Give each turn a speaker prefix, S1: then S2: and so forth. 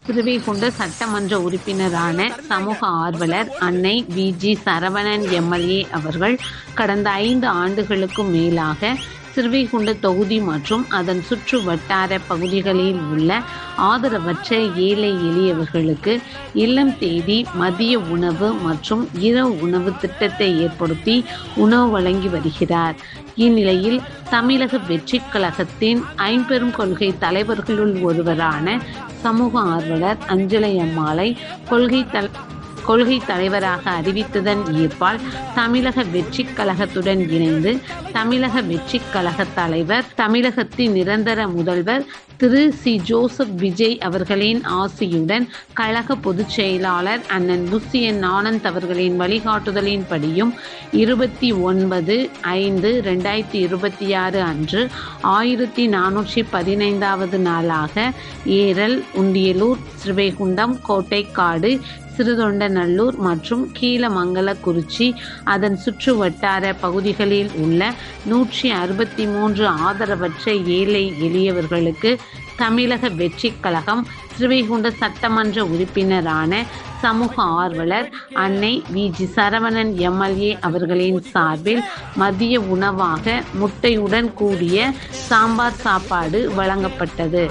S1: ஸ்ரீவைகுண்ட சட்டமன்ற உறுப்பினரான சமூக ஆர்வலர் அன்னை வி.ஜி. சரவணன் எம்.எல்.ஏ. அவர்கள் கடந்த 5 ஆண்டுகளுக்கும் மேலாக ஸ்ரீவைகுண்ட தொகுதி மற்றும் அதன் சுற்று வட்டார பகுதிகளில் உள்ள ஆதரவற்ற ஏழை எளியவர்களுக்கு இல்லம் தேடி மதிய உணவு மற்றும் இரவு உணவு திட்டத்தை ஏற்படுத்தி உணவு வழங்கி வருகிறார். இந்நிலையில் தமிழக வெற்றிக் கழகத்தின் ஐம்பெரும் கொள்கை தலைவர்களுள் ஒருவரான சமூக ஆர்வலர் அஞ்சலை அம்மாளை கொள்கை தலைவராக அறிவித்ததன் ஈர்ப்பால் தமிழக வெற்றிக் கழகத்துடன் இணைந்து தமிழக வெற்றிக் கழக தலைவர், தமிழகத்தின் நிரந்தர முதல்வர் திரு சி. ஜோசப் விஜய் அவர்களின் ஆசியுடன் கழக பொதுச் செயலாளர் அண்ணன் புசியன் ஆனந்த் அவர்களின் வழிகாட்டுதலின்படியும் 29/5/2026 அன்று 1415வது நாளாக ஏரல், உண்டியலூர், ஸ்ரீவைகுண்டம், கோட்டைக்காடு, சிறுதொண்டநல்லூர் மற்றும் கீழமங்கலக்குறிச்சி அதன் சுற்று வட்டார பகுதிகளில் உள்ள 163 ஆதரவற்ற ஏழை எளியவர்களுக்கு தமிழக வெற்றிக் கழகம் ஸ்ரீவைகுண்ட சட்டமன்ற உறுப்பினரான சமூக ஆர்வலர் அன்னை வி.ஜி. சரவணன் எம்.எல்.ஏ. அவர்களின் சார்பில் மதிய உணவாக முட்டையுடன் கூடிய சாம்பார் சாப்பாடு வழங்கப்பட்டது.